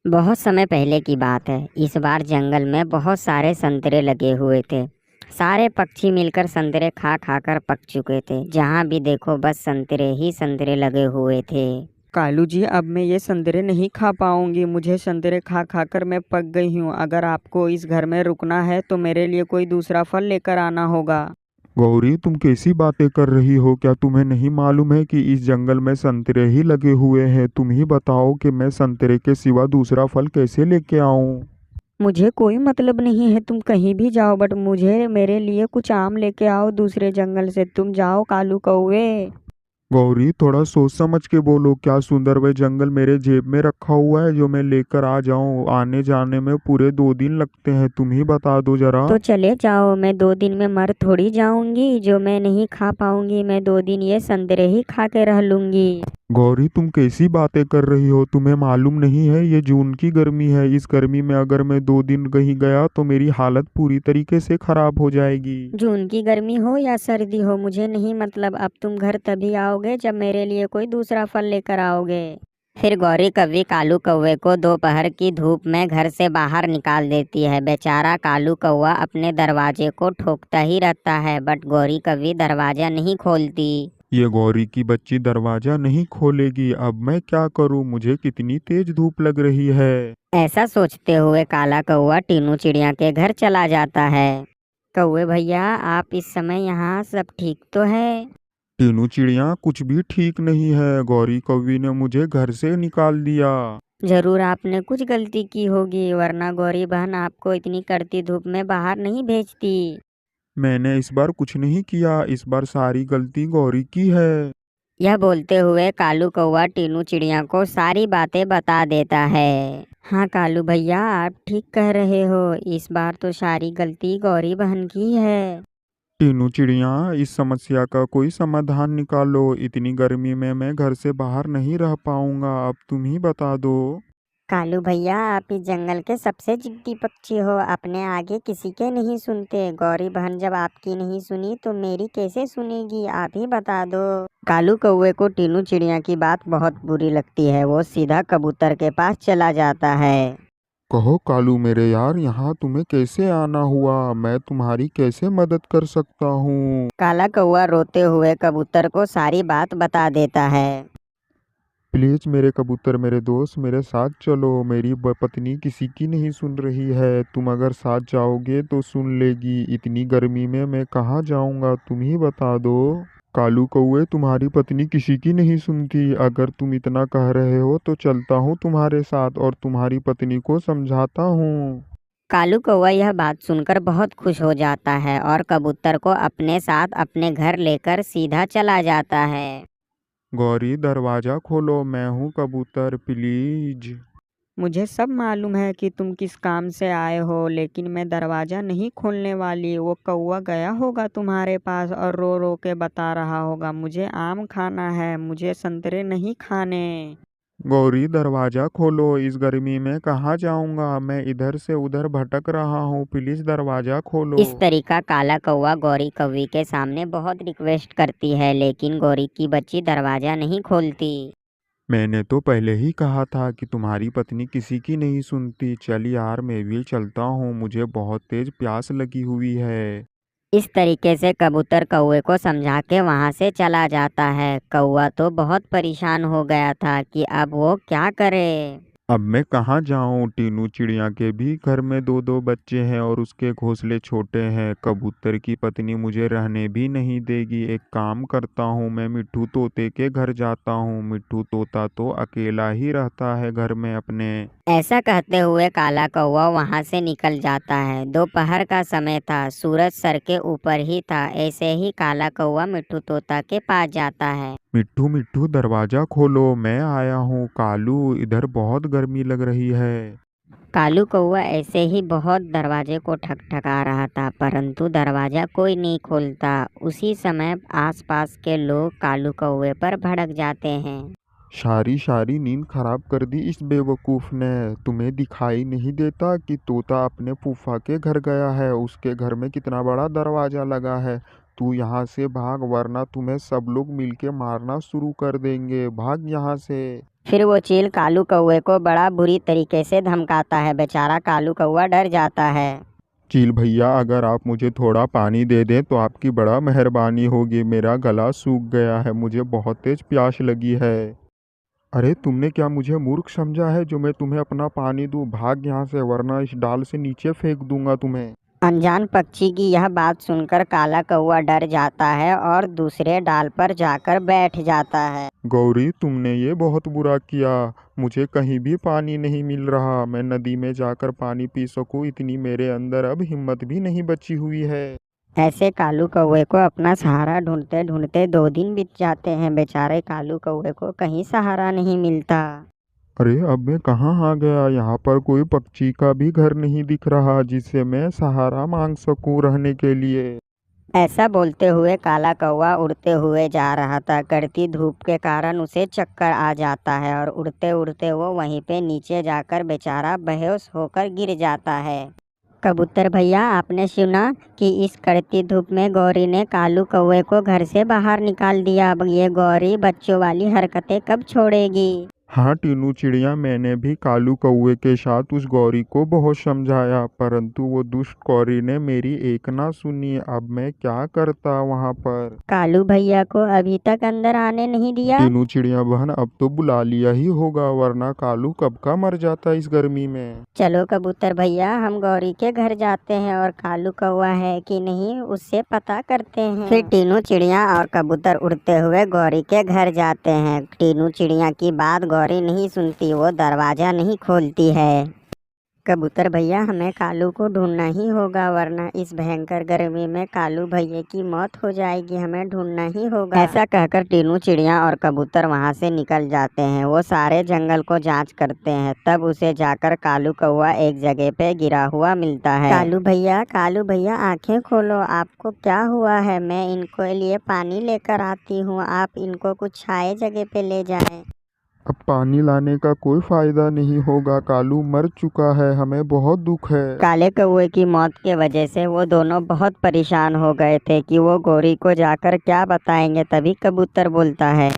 बहुत समय पहले की बात है। इस बार जंगल में बहुत सारे संतरे लगे हुए थे। सारे पक्षी मिलकर संतरे खा खा कर पक चुके थे। जहाँ भी देखो बस संतरे ही संतरे लगे हुए थे। कालू जी, अब मैं ये संतरे नहीं खा पाऊंगी। मुझे संतरे खा खा कर मैं पक गई हूँ। अगर आपको इस घर में रुकना है तो मेरे लिए कोई दूसरा फल लेकर आना होगा। गौरी, तुम कैसी बातें कर रही हो? क्या तुम्हें नहीं मालूम है कि इस जंगल में संतरे ही लगे हुए हैं? तुम ही बताओ कि मैं संतरे के सिवा दूसरा फल कैसे लेके आऊं? मुझे कोई मतलब नहीं है, तुम कहीं भी जाओ, बट मुझे मेरे लिए कुछ आम लेके आओ दूसरे जंगल से। तुम जाओ कालू कौवे। गौरी, थोड़ा सोच समझ के बोलो। क्या सुंदर वह जंगल मेरे जेब में रखा हुआ है जो मैं लेकर आ जाऊं? आने जाने में पूरे 2 दिन लगते हैं। तुम ही बता दो जरा। तो चले जाओ, मैं 2 दिन में मर थोड़ी जाऊंगी। जो मैं नहीं खा पाऊंगी मैं 2 दिन ये संतरे ही खा के रह लूंगी। गौरी, तुम कैसी बातें कर रही हो? तुम्हें मालूम नहीं है ये जून की गर्मी है। इस गर्मी में अगर मैं 2 दिन कहीं गया तो मेरी हालत पूरी तरीके से खराब हो जाएगी। जून की गर्मी हो या सर्दी हो मुझे नहीं मतलब। अब तुम घर तभी आओगे जब मेरे लिए कोई दूसरा फल लेकर आओगे। फिर गौरी कौवी कालू कौवे को दोपहर की धूप में घर से बाहर निकाल देती है। बेचारा कालू कौवा अपने दरवाजे को ठोकता ही रहता है, बट गौरी कौवी दरवाजा नहीं खोलती। ये गौरी की बच्ची दरवाजा नहीं खोलेगी। अब मैं क्या करूं? मुझे कितनी तेज धूप लग रही है। ऐसा सोचते हुए काला कौवा टीनू चिड़िया के घर चला जाता है। कौवे भैया, आप इस समय यहाँ सब ठीक तो है? तीनों चिड़िया, कुछ भी ठीक नहीं है। गौरी कौवी ने मुझे घर से निकाल दिया। जरूर आपने कुछ गलती की होगी, वरना गौरी बहन आपको इतनी कड़ती धूप में बाहर नहीं भेजती। मैंने इस बार कुछ नहीं किया। इस बार सारी गलती गौरी की है। यह बोलते हुए कालू कौवा टीनू चिड़िया को सारी बातें बता देता है। हाँ कालू भैया, आप ठीक कह रहे हो। इस बार तो सारी गलती गौरी बहन की है। तीनों चिड़िया, इस समस्या का कोई समाधान निकालो। इतनी गर्मी में मैं घर से बाहर नहीं रह पाऊंगा। अब तुम ही बता दो। कालू भैया, आप इस जंगल के सबसे जिद्दी पक्षी हो। अपने आगे किसी के नहीं सुनते। गौरी बहन जब आपकी नहीं सुनी तो मेरी कैसे सुनेगी? आप ही बता दो। कालू कौवे को टीनू चिड़िया की बात बहुत बुरी लगती है। वो सीधा कबूतर के पास चला जाता है। कहो कालू मेरे यार, यहाँ तुम्हें कैसे आना हुआ? मैं तुम्हारी कैसे मदद कर सकता हूँ? काला कौवा रोते हुए कबूतर को सारी बात बता देता है। प्लीज मेरे कबूतर, मेरे दोस्त, मेरे साथ चलो। मेरी पत्नी किसी की नहीं सुन रही है। तुम अगर साथ जाओगे तो सुन लेगी। इतनी गर्मी में मैं कहाँ जाऊँगा? तुम ही बता दो। कालू कौवे, तुम्हारी पत्नी किसी की नहीं सुनती। अगर तुम इतना कह रहे हो तो चलता हूँ तुम्हारे साथ और तुम्हारी पत्नी को समझाता हूँ। कालू कौवा यह बात सुनकर बहुत खुश हो जाता है और कबूतर को अपने साथ अपने घर लेकर सीधा चला जाता है। गौरी, दरवाजा खोलो। मैं हूँ कबूतर, प्लीज। मुझे सब मालूम है कि तुम किस काम से आए हो, लेकिन मैं दरवाजा नहीं खोलने वाली। वो कौवा गया होगा तुम्हारे पास और रो रो के बता रहा होगा मुझे आम खाना है, मुझे संतरे नहीं खाने। गौरी, दरवाजा खोलो। इस गर्मी में कहाँ जाऊंगा? मैं इधर से उधर भटक रहा हूँ। प्लीज दरवाजा खोलो। इस तरीका काला कौवा गौरी कौवी के सामने बहुत रिक्वेस्ट करती है, लेकिन गौरी की बच्ची दरवाजा नहीं खोलती। मैंने तो पहले ही कहा था कि तुम्हारी पत्नी किसी की नहीं सुनती। चल यार, मैं भी चलता हूँ। मुझे बहुत तेज प्यास लगी हुई है। इस तरीके से कबूतर कौवे को समझा के वहां से चला जाता है। कौवा तो बहुत परेशान हो गया था कि अब वो क्या करे। अब मैं कहाँ जाऊँ? टीनू चिड़िया के भी घर में दो दो बच्चे हैं और उसके घोंसले छोटे हैं। कबूतर की पत्नी मुझे रहने भी नहीं देगी। एक काम करता हूँ, मैं मिट्ठू तोते के घर जाता हूँ। मिट्ठू तोता तो अकेला ही रहता है घर में अपने। ऐसा कहते हुए काला कौवा वहां से निकल जाता है। दोपहर का समय था, सूरज सर के ऊपर ही था। ऐसे ही काला कौवा मिट्ठू तोता के पास जाता है। मिट्ठू मिट्ठू, दरवाजा खोलो, मैं आया हूँ। कालू, इधर बहुत गर्मी लग रही है। कालू कौवा ऐसे ही बहुत दरवाजे को ठकठका रहा था, परंतु दरवाजा कोई नहीं खोलता। उसी समय आसपास के लोग कालू कौवे पर भड़क जाते हैं। सारी सारी नींद खराब कर दी इस बेवकूफ ने। तुम्हें दिखाई नहीं देता कि तोता अपने फूफा के घर गया है? उसके घर में कितना बड़ा दरवाजा लगा है। तू यहाँ से भाग, वरना तुम्हें सब लोग मिलके मारना शुरू कर देंगे। भाग यहाँ से। फिर वो चील कालू कौवे को बड़ा बुरी तरीके से धमकाता है। बेचारा कालू कौवा डर जाता है। चील भैया, अगर आप मुझे थोड़ा पानी दे दें तो आपकी बड़ा मेहरबानी होगी। मेरा गला सूख गया है, मुझे बहुत तेज प्यास लगी है। अरे तुमने क्या मुझे मूर्ख समझा है जो मैं तुम्हें अपना पानी दूं? भाग यहाँ से, वरना इस डाल से नीचे फेंक दूंगा तुम्हें। अनजान पक्षी की यह बात सुनकर काला कौवा डर जाता है और दूसरे डाल पर जाकर बैठ जाता है। गौरी, तुमने ये बहुत बुरा किया। मुझे कहीं भी पानी नहीं मिल रहा। मैं नदी में जाकर पानी पी सकूं, इतनी मेरे अंदर अब हिम्मत भी नहीं बची हुई है। ऐसे कालू कौवे को अपना सहारा ढूंढते ढूंढते 2 दिन बीत जाते हैं। बेचारे कालू कौवे को कहीं सहारा नहीं मिलता। अरे अब मैं कहाँ आ गया? यहाँ पर कोई पक्षी का भी घर नहीं दिख रहा जिससे मैं सहारा मांग सकूं रहने के लिए। ऐसा बोलते हुए काला कौवा उड़ते हुए जा रहा था। कड़ती धूप के कारण उसे चक्कर आ जाता है और उड़ते उड़ते वो वहीं पे नीचे जाकर बेचारा बेहोश होकर गिर जाता है। कबूतर भैया, आपने सुना कि इस कड़ती धूप में गौरी ने कालू कौवे को घर से बाहर निकाल दिया। अब ये गौरी बच्चों वाली हरकतें कब छोड़ेगी? हाँ टीनू चिड़िया, मैंने भी कालू कौवे के साथ उस गौरी को बहुत समझाया, परंतु वो दुष्ट गौरी ने मेरी एक ना सुनी। अब मैं क्या करता वहाँ पर? कालू भैया को अभी तक अंदर आने नहीं दिया। टीनू चिड़िया बहन, अब तो बुला लिया ही होगा, वरना कालू कब का मर जाता इस गर्मी में। चलो कबूतर भैया, हम गौरी के घर जाते हैं और कालू कौवा है कि नहीं उससे पता करते हैं। फिर टीनू चिड़िया और कबूतर उड़ते हुए गौरी के घर जाते हैं। टीनू चिड़िया की बात गौरी नहीं सुनती, वो दरवाजा नहीं खोलती है। कबूतर भैया, हमें कालू को ढूंढना ही होगा, वरना इस भयंकर गर्मी में कालू भैया की मौत हो जाएगी। हमें ढूंढना ही होगा। ऐसा कहकर टीनू चिड़िया और कबूतर वहां से निकल जाते हैं। वो सारे जंगल को जांच करते हैं। तब उसे जाकर कालू कौवा एक जगह पे गिरा हुआ मिलता है। कालू भैया आंखें खोलो, आपको क्या हुआ है? मैं इनको लिए पानी लेकर आती हूँ, आप इनको कुछ छाए जगह पे ले जाएं। अब पानी लाने का कोई फायदा नहीं होगा, कालू मर चुका है, हमें बहुत दुख है। काले कौवे की मौत के वजह से वो दोनों बहुत परेशान हो गए थे कि वो गौरी को जाकर क्या बताएंगे। तभी कबूतर बोलता है,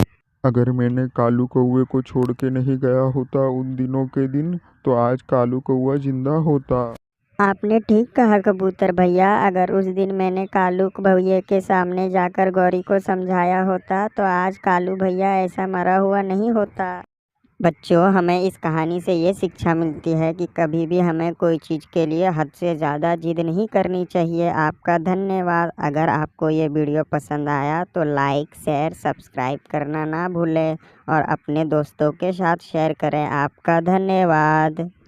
अगर मैंने कालू कौवे को छोड़ के नहीं गया होता उन दिनों के दिन, तो आज कालू कौवा जिंदा होता। आपने ठीक कहा कबूतर भैया, अगर उस दिन मैंने कालू भैया के सामने जाकर गौरी को समझाया होता तो आज कालू भैया ऐसा मरा हुआ नहीं होता। बच्चों, हमें इस कहानी से ये शिक्षा मिलती है कि कभी भी हमें कोई चीज़ के लिए हद से ज़्यादा जिद नहीं करनी चाहिए। आपका धन्यवाद। अगर आपको ये वीडियो पसंद आया तो लाइक, शेयर, सब्सक्राइब करना ना भूलें और अपने दोस्तों के साथ शेयर करें। आपका धन्यवाद।